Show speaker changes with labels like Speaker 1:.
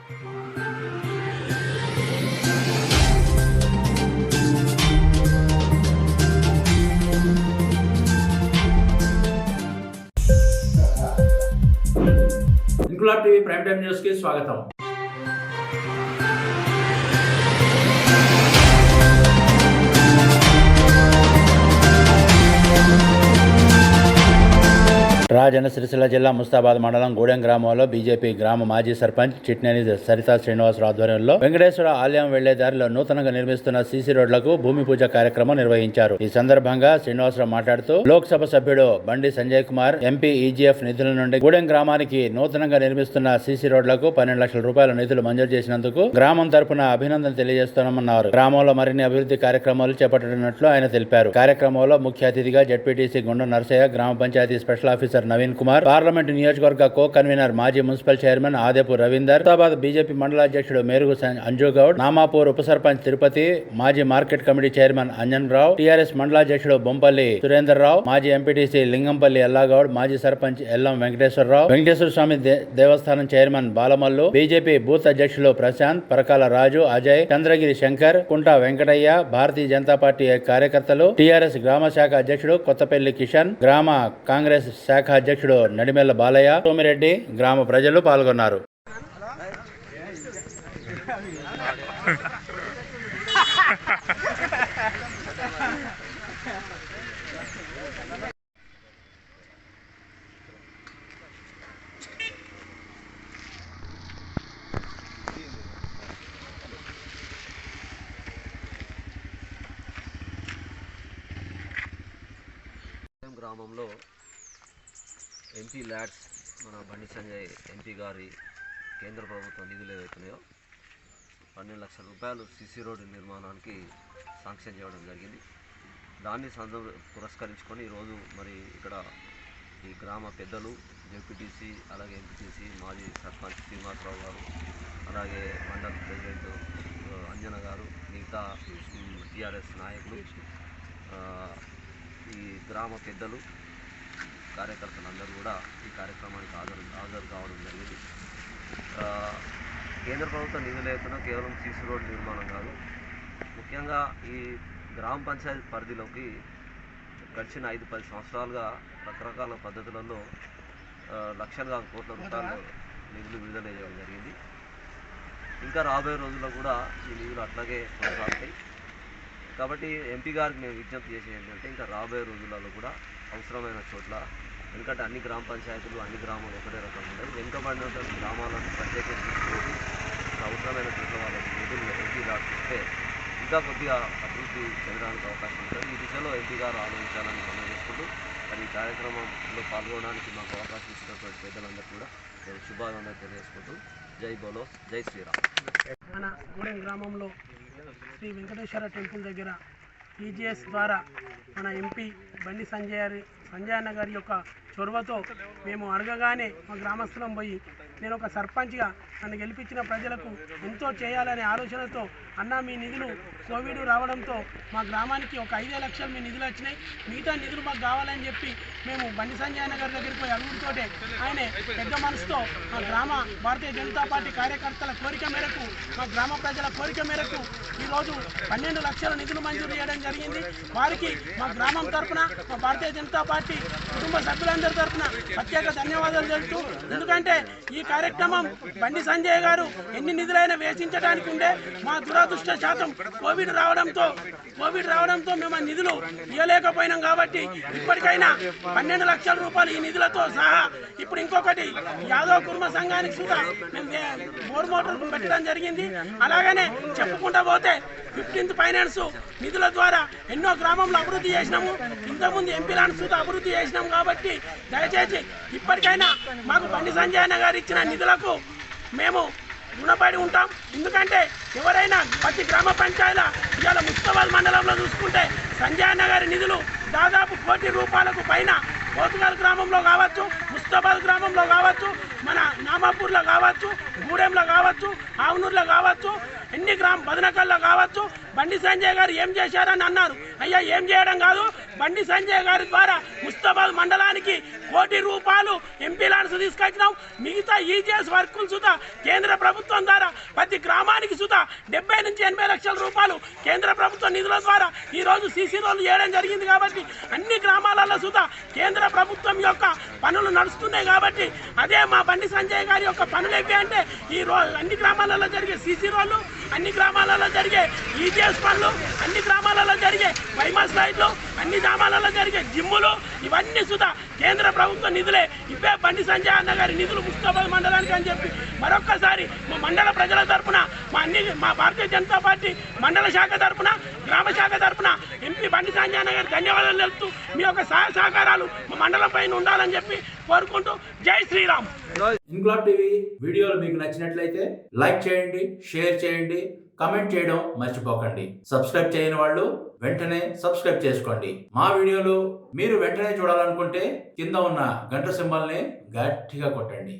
Speaker 1: Inquilab TV prime time news కి స్వాగతం. రాజన్న సిరిసిల్ల జిల్లా ముస్తాబాద్ మండలం గూడెం గ్రామంలో బీజేపీ గ్రామ మాజీ సర్పంచ్ చిట్నేని సరితా శ్రీనివాసరావు ఆధ్వర్యంలో వెంకటేశ్వర ఆలయం వెళ్లే దారిలో నూతనంగా నిర్మిస్తున్న సీసీ రోడ్లకు భూమి పూజ కార్యక్రమం నిర్వహించారు. ఈ సందర్భంగా శ్రీనివాసరావు మాట్లాడుతూ లోక్సభ సభ్యుడు బండి సంజయ్ కుమార్ ఎంపీ ఈజీఎఫ్ నిధుల నుండి గూడెం గ్రామానికి నూతనంగా నిర్మిస్తున్న సీసీ రోడ్లకు 12 లక్షల రూపాయల నిధులు మంజూరు చేసినందుకు గ్రామం తరపున అభినందన తెలియజేస్తున్నామన్నారు. గ్రామంలో మరిన్ని అభివృద్ధి కార్యక్రమాలు చేపట్టనున్నట్లు ఆయన తెలిపారు. కార్యక్రమంలో ముఖ్య అతిథిగా జడ్పీటీసీ గుండం నరసయ్య, గ్రామ panchayat special officer Naveen Kumar, parliament నియోజకవర్గ కో కన్వీనర్ మాజీ municipal chairman Adepu Ravinder, Mustabad BJP మండల అధ్యక్షుడు మేరుగు అంజుగౌడ్, నామాపూర్ ఉప సర్పంచ్ తిరుపతి, మాజీ market committee chairman Anjan Rao, TRS మండలాధ్యక్షుడు బొంపల్లి సురేందర్ రావు, మాజీ ఎంపీటీసీ లింగంపల్లి ఎల్లాగౌడ్, మాజీ సర్పంచ్ ఎల్లం వెంకటేశ్వరరావు, వెంకటేశ్వర స్వామి దేవస్థానం చైర్మన్ బాలమల్లు, బీజేపీ బూత్ అధ్యక్షులు ప్రశాంత్, పరకాల రాజు, అజయ్, చంద్రగిరి శంకర్, కుంట వెంకటయ్య, భారతీయ జనతా పార్టీ కార్యకర్తలు, టీఆర్ఎస్ గ్రామ శాఖ అధ్యక్షుడు కొత్తపల్లి కిషన్, గ్రామ కాంగ్రెస్ శాఖ అధ్యక్షుడు నడిమెల్ల బాలయ్య, సోమిరెడ్డి, గ్రామ ప్రజలు పాల్గొన్నారు.
Speaker 2: గ్రామంలో ఎంపీ ల్యాడ్స్ మన బండి సంజయ్ ఎంపీ గారి కేంద్ర ప్రభుత్వ నిధులు ఏవైతున్నాయో 12 లక్షల రూపాయలు సీసీ రోడ్డు నిర్మాణానికి శాంక్షన్ చేయడం జరిగింది. దాన్ని పురస్కరించుకొని ఈరోజు మరి ఇక్కడ ఈ గ్రామ పెద్దలు, జెడ్పీటీసీ, అలాగే ఎంపీటీసీ, మాజీ సర్పంచ్ శ్రీనివాసరావు గారు, అలాగే మండల ప్రెసిడెంట్ అంజన గారు, మిగతా టీఆర్ఎస్ నాయకులు, ఈ గ్రామ పెద్దలు, కార్యకర్తలందరూ కూడా ఈ కార్యక్రమానికి హాజరు కావడం జరిగింది. కేంద్ర ప్రభుత్వ నిధులు ఎత్తున కేవలం సీసీ రోడ్డు నిర్మాణం కాదు, ముఖ్యంగా ఈ గ్రామ పంచాయతీ పరిధిలోకి గడిచిన 5-10 సంవత్సరాలుగా రకరకాల పద్ధతులలో లక్షల కోట్ల రూపాయలు నిధులు విడుదల చేయడం జరిగింది. ఇంకా రాబోయే రోజుల్లో కూడా ఈ నిధులు అట్లాగే కొనసాగుతాయి. కాబట్టి ఎంపీ గారికి మేము విజ్ఞప్తి చేసేది ఏంటంటే ఇంకా రాబోయే రోజులలో కూడా అవసరమైన చోట్ల, ఎందుకంటే అన్ని గ్రామ పంచాయతీలు, అన్ని గ్రామాలు ఒకటే రకంగా ఉంటాయి, వెనుకబడిన గ్రామాలను ప్రత్యేకంగా తీసుకొని అవసరమైన చోట్ల వాళ్ళకి నిధులు ఎంపీ గారు ఇస్తే ఇంకా కొద్దిగా అభివృద్ధి చెందడానికి అవకాశం ఉంటుంది. ఈ దిశలో ఎంపీ గారు ఆలోచించాలని మనం చేసుకుంటూ మరి ఈ కార్యక్రమంలో పాల్గొనడానికి మాకు అవకాశం ఇచ్చినటువంటి పెద్దలందరూ కూడా నేను శుభాకాంక్షలు తెలియజేసుకుంటూ జై బోలో, జై శ్రీరామ్.
Speaker 3: మన గూడెం గ్రామంలో శ్రీ వెంకటేశ్వర టెంపుల్ దగ్గర ఈజీఎస్ ద్వారా మన ఎంపీ బండి సంజయ్ అన్న గారి యొక్క చొరవతో మేము అడగగానే మా గ్రామస్తులం పోయి నేను ఒక సర్పంచ్గా నన్ను గెలిపించిన ప్రజలకు ఎంతో చేయాలనే ఆలోచనతో అన్న మీ నిధులు కోవిడ్ రావడంతో మా గ్రామానికి ఒక 5 లక్షలు మీ నిధులు వచ్చినాయి, మిగతా నిధులు మాకు కావాలని చెప్పి మేము బండి సంజయ్ అన్న గారి దగ్గరికి పోయి అడుగుతుంటే ఆయన పెద్ద మనసుతో మా గ్రామ భారతీయ జనతా పార్టీ కార్యకర్తల కోరిక మేరకు, మా గ్రామ ప్రజల కోరిక మేరకు ఈరోజు 12 లక్షల నిధులు మంజూరు చేయడం జరిగింది. వారికి మా గ్రామం తరఫున, మా భారతీయ జనతా పార్టీ కుటుంబ సభ్యులందరి తరఫున ప్రత్యేక ధన్యవాదాలు తెలుపుతూ, ఎందుకంటే ఈ కార్యక్రమం బండి సంజయ్ గారు ఎన్ని నిధులైనా వేచించడానికి ఉండే, మా దురదృష్ట శాతం కోవిడ్ రావడంతో మేము ఆ నిధులు ఇవ్వలేకపోయినాం. కాబట్టి ఇప్పటికైనా 12 లక్షల రూపాయలు ఈ నిధులతో సహా ఇప్పుడు ఇంకొకటి యాదవ్ కుర్మ సంఘానికి సుధా మేము బోర్ మోటార్ పెట్టడం జరిగింది. అలాగనే చెప్పుకుంటూ పోతే 15th ఫైనాన్స్ నిధుల ద్వారా ఎన్నో గ్రామంలో అభివృద్ధి చేసినాము, ఇంతకుముందు ఎంపీ ల్యాండ్ సుధా అభివృద్ధి చేసినాం. కాబట్టి దయచేసి ఇప్పటికైనా మాకు బండి సంజయ్ అన్న గారు ఇచ్చిన నిధులకు మేము రుణపడి ఉంటాం. ఎందుకంటే ఎవరైనా ప్రతి గ్రామ పంచాయతీల ఇవాళ ముస్తాబాద్ మండలంలో చూసుకుంటే సంజయ్ అన్న గారి నిధులు దాదాపు 1 కోటి రూపాయలకు పైన పోతుగల్ గ్రామంలో కావచ్చు, ముస్తాబాద్ గ్రామంలో కావచ్చు, మన నామాపూర్లో కావచ్చు, గూడెంలో కావచ్చు, ఆవునూరులో కావచ్చు, ఎన్ని బదనకల్లో కావచ్చు, బండి సంజయ్ గారు ఏం చేశారని అన్నారు. అయ్యా ఏం చేయడం కాదు, బండి సంజయ్ గారి ద్వారా ముస్తాబాద్ మండలానికి ₹1 కోటి ఎంపీ ల్యాండ్స్ తీసుకొచ్చినాం. మిగతా ఈజీఎస్ వర్కులు సుతా కేంద్ర ప్రభుత్వం ద్వారా ప్రతి గ్రామానికి సుతా 70 నుంచి 80 లక్షల రూపాయలు కేంద్ర ప్రభుత్వ నిధుల ద్వారా ఈరోజు సీసీ రోడ్లు చేయడం జరిగింది. కాబట్టి అన్ని గ్రామాలలో సుతా కేంద్ర ప్రభుత్వం యొక్క పనులు నడుస్తున్నాయి. కాబట్టి అదే మా బండి సంజయ్ గారి యొక్క పనులు ఏవి అంటే ఈ అన్ని గ్రామాలలో జరిగే సీసీ రోడ్లు, అన్ని గ్రామాలలో జరిగే ఈజీఎస్ పనులు, అన్ని గ్రామాలలో జరిగే వైమాస్ లైట్లు, అన్ని గ్రామాలలో జరిగే జిమ్ములు, ఇవన్నీ సుతా కేంద్ర ప్రభుత్వ నిధులే. ఇవే బండి సంజయ్ అన్న గారి నిధులు ముస్తాబాద్ మండలానికి అని చెప్పి మరొక్కసారి మా మండల ప్రజల తరఫున, మా భారతీయ జనతా పార్టీ మండల శాఖ తరఫున, గ్రామ శాఖ తరఫున ఎంపీ బండి సంజయ్ అన్న గారికి ధన్యవాదాలు తెలుపుతూ మీ యొక్క సహాయ సహకారాలు మా మండలం పైన ఉండాలని చెప్పి కోరుకుంటూ జై శ్రీరామ్.
Speaker 1: ఇంక్లాబ్ టీవీ వీడియోలు మీకు నచ్చినట్లయితే లైక్ చేయండి, షేర్ చేయండి, కమెంట్ చేయడం మర్చిపోకండి. సబ్స్క్రైబ్ చేయని వాళ్ళు వెంటనే సబ్స్క్రైబ్ చేసుకోండి. మా వీడియోలు మీరు వెంటనే చూడాలనుకుంటే కింద ఉన్న గంట సింబల్ని గట్టిగా కొట్టండి.